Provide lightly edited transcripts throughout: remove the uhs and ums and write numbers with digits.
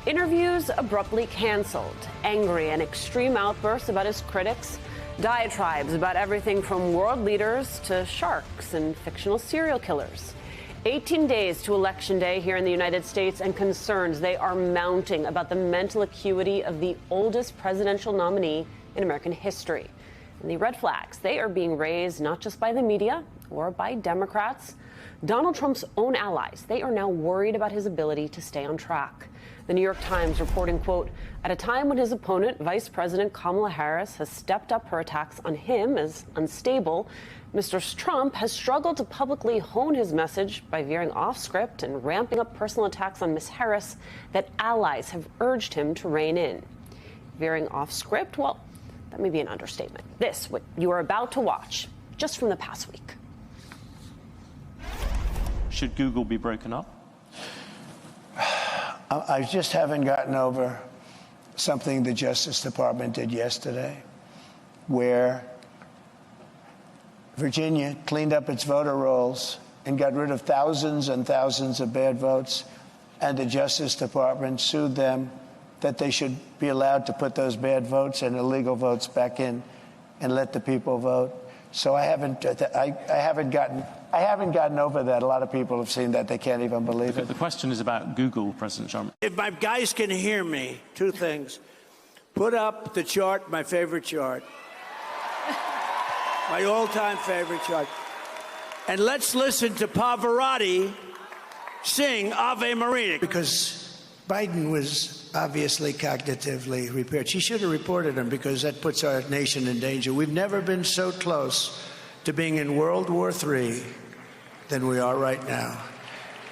Interviews abruptly canceled, angry and extreme outbursts about his critics, diatribes about everything from world leaders to sharks and fictional serial killers. 18 days to Election Day here in the United States, and concerns they are mounting about the mental acuity of the oldest presidential nominee in American history. And the red flags, they are being raised not just by the media or by Democrats. Donald Trump's own allies, they are now worried about his ability to stay on track. The New York Times reporting, quote, at a time when his opponent, Vice President Kamala Harris, has stepped up her attacks on him as unstable, Mr. Trump has struggled to publicly hone his message by veering off script and ramping up personal attacks on Ms. Harris that allies have urged him to rein in. Veering off script? Well, that may be an understatement. This, what you are about to watch, just from the past week. Should Google be broken up? I just haven't gotten over something the Justice Department did yesterday, where Virginia cleaned up its voter rolls and got rid of thousands and thousands of bad votes, and the Justice Department sued them that they should be allowed to put those bad votes and illegal votes back in and let the people vote. So I haven't gotten over that. A lot of people have seen that. They can't even believe it. The question is about Google, President Trump. If my guys can hear me, two things. Put up the chart, my favorite chart. My all-time favorite chart. And let's listen to Pavarotti sing Ave Maria. Because Biden was obviously cognitively impaired. She should have reported him, because that puts our nation in danger. We've never been so close to being in World War III than we are right now.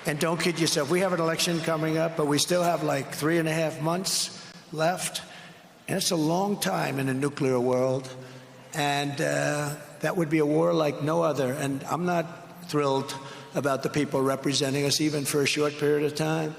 And don't kid yourself. We have an election coming up, but we still have like 3.5 months left. And it's a long time in a nuclear world. And that would be a war like no other. And I'm not thrilled about the people representing us, even for a short period of time.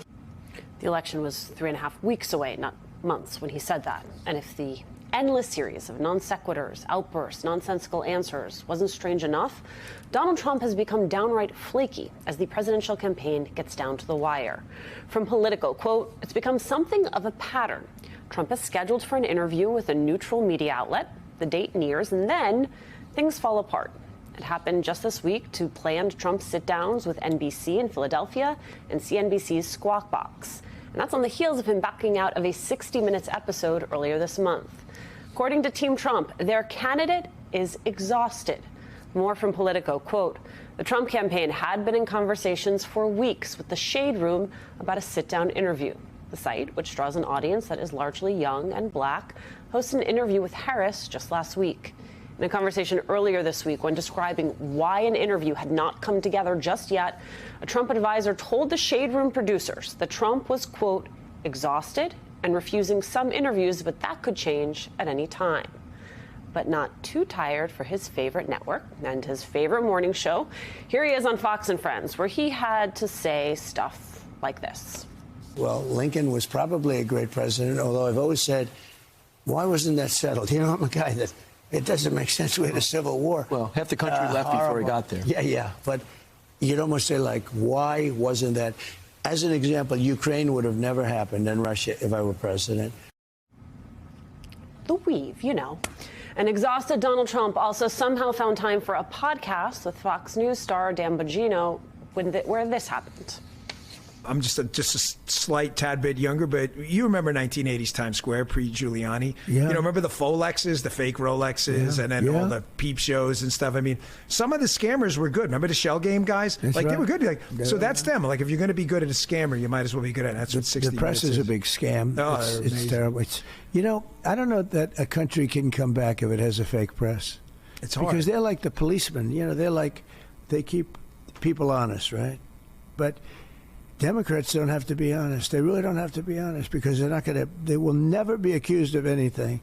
The election was 3.5 weeks away, not months, when he said that. And if the endless series of non sequiturs, outbursts, nonsensical answers wasn't strange enough, Donald Trump has become downright flaky as the presidential campaign gets down to the wire. From Politico, quote, it's become something of a pattern. Trump is scheduled for an interview with a neutral media outlet. The date nears, and then things fall apart. It happened just this week to planned Trump sit-downs with NBC in Philadelphia and CNBC's Squawk Box. And that's on the heels of him backing out of a 60 Minutes episode earlier this month. According to Team Trump, their candidate is exhausted. More from Politico, quote, the Trump campaign had been in conversations for weeks with the Shade Room about a sit-down interview. The site, which draws an audience that is largely young and black, hosted an interview with Harris just last week. In a conversation earlier this week, when describing why an interview had not come together just yet, a Trump advisor told the Shade Room producers that Trump was, quote, exhausted and refusing some interviews, but that could change at any time. But not too tired for his favorite network and his favorite morning show. Here he is on Fox and Friends, where he had to say stuff like this. Well, Lincoln was probably a great president, although I've always said, why wasn't that settled? You know, I'm a guy that it doesn't make sense. We had a civil war. Well, half the country left before he got there. Yeah. But you'd almost say, like, why wasn't that? As an example, Ukraine would have never happened, and Russia, if I were president. The weave, you know. An exhausted Donald Trump also somehow found time for a podcast with Fox News star Dan Bongino where this happened. I'm just a slight tad bit younger, but you remember 1980s Times Square pre-Giuliani. Yeah. You know, remember the faux Lexus, the fake Rolexes, and then all the peep shows and stuff. I mean, some of the scammers were good. Remember the shell game guys? That's like, right. they were good. Like, so that's them. Like, if you're going to be good at a scammer, you might as well be good at it. That's what 60 The press Minutes is a big scam. Oh, it's terrible. You know, I don't know that a country can come back if it has a fake press. It's hard. Because they're like the policemen. You know, they keep people honest, right? But Democrats don't have to be honest. They really don't have to be honest, because they will never be accused of anything.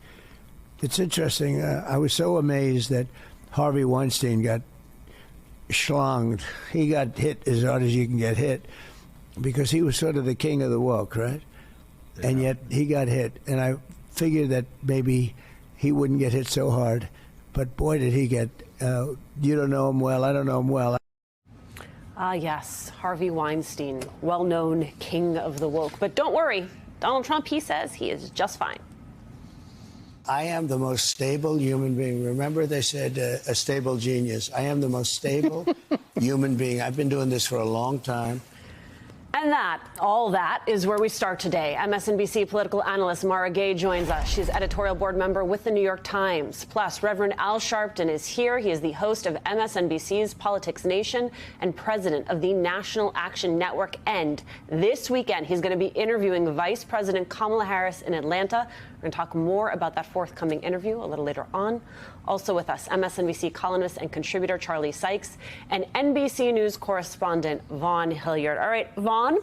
It's interesting. I was so amazed that Harvey Weinstein got schlonged. He got hit as hard as you can get hit, because he was sort of the king of the woke, right? Yeah. And yet he got hit. And I figured that maybe he wouldn't get hit so hard. But boy, did he get, you don't know him well, I don't know him well. Yes, Harvey Weinstein, well-known king of the woke. But don't worry, Donald Trump, he says he is just fine. I am the most stable human being. Remember, they said a stable genius. I am the most stable human being. I've been doing this for a long time. And all that is where we start today. MSNBC political analyst Mara Gay joins us. She's editorial board member with the New York Times. Plus, Reverend Al Sharpton is here. He is the host of MSNBC's Politics Nation and president of the National Action Network. And this weekend, he's going to be interviewing Vice President Kamala Harris in Atlanta. We're going to talk more about that forthcoming interview a little later on. Also with us, MSNBC columnist and contributor Charlie Sykes and NBC News correspondent Vaughn Hilliard. All right, Vaughn,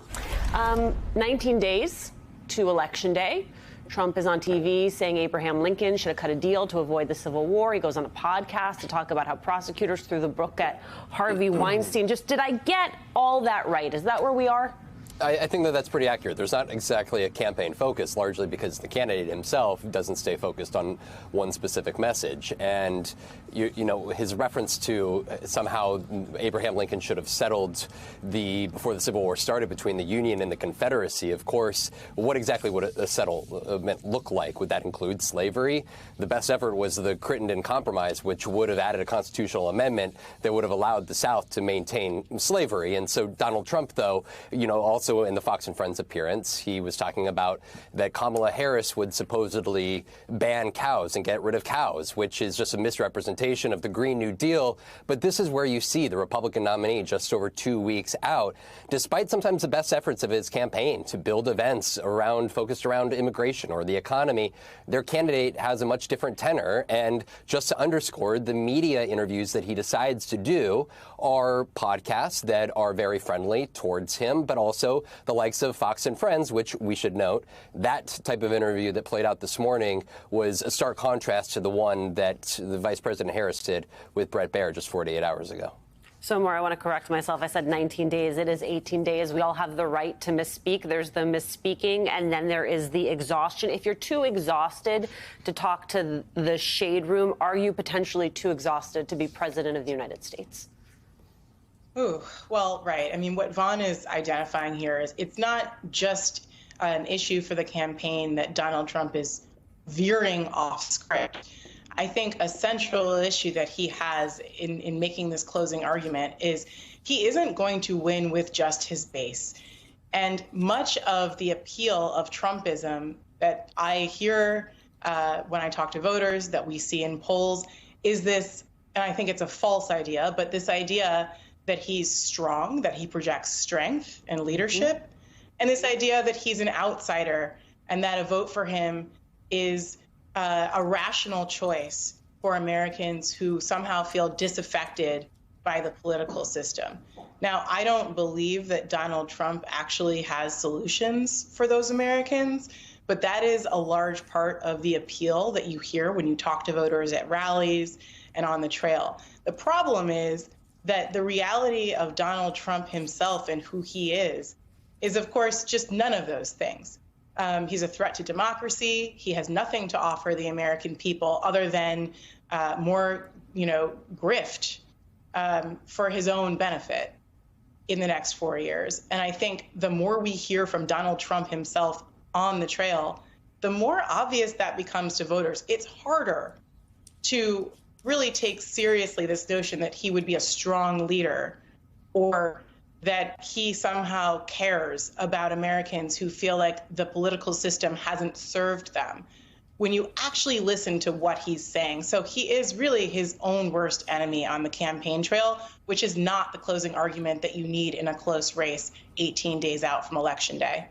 19 days to Election Day. Trump is on TV saying Abraham Lincoln should have cut a deal to avoid the Civil War. He goes on a podcast to talk about how prosecutors threw the book at Harvey Weinstein. Just did I get all that right? Is that where we are? I think that that's pretty accurate. There's not exactly a campaign focus, largely because the candidate himself doesn't stay focused on one specific message. And, you know, his reference to somehow Abraham Lincoln should have settled before the Civil War started between the Union and the Confederacy, of course, what exactly would a settlement look like? Would that include slavery? The best effort was the Crittenden Compromise, which would have added a constitutional amendment that would have allowed the South to maintain slavery. And so Donald Trump, though, you know, also in the Fox and Friends appearance, he was talking about that Kamala Harris would supposedly ban cows and get rid of cows, which is just a misrepresentation of the Green New Deal. But this is where you see the Republican nominee just over 2 weeks out, despite sometimes the best efforts of his campaign to build events focused around immigration or the economy, their candidate has a much different tenor. And just to underscore, the media interviews that he decides to do are podcasts that are very friendly towards him, but also the likes of Fox and Friends, which we should note, that type of interview that played out this morning was a stark contrast to the one that the Vice President Harris did with Bret Baier just 48 hours ago. So, Maura, I want to correct myself. I said 19 days. It is 18 days. We all have the right to misspeak. There's the misspeaking, and then there is the exhaustion. If you're too exhausted to talk to the shade room, are you potentially too exhausted to be president of the United States? Ooh, well, right. I mean, what Vaughn is identifying here is it's not just an issue for the campaign that Donald Trump is veering off script. I think a central issue that he has in making this closing argument is he isn't going to win with just his base. And much of the appeal of Trumpism that I hear when I talk to voters, that we see in polls, is this, and I think it's a false idea, but this idea that he's strong, that he projects strength and leadership, and this idea that he's an outsider and that a vote for him is a rational choice for Americans who somehow feel disaffected by the political system. Now, I don't believe that Donald Trump actually has solutions for those Americans, but that is a large part of the appeal that you hear when you talk to voters at rallies and on the trail. The problem is that the reality of Donald Trump himself and who he is, of course, just none of those things. He's a threat to democracy. He has nothing to offer the American people other than more, grift for his own benefit in the next 4 years. And I think the more we hear from Donald Trump himself on the trail, the more obvious that becomes to voters. It's harder to really take seriously this notion that he would be a strong leader or that he somehow cares about Americans who feel like the political system hasn't served them when you actually listen to what he's saying. So he is really his own worst enemy on the campaign trail, which is not the closing argument that you need in a close race 18 days out from Election Day.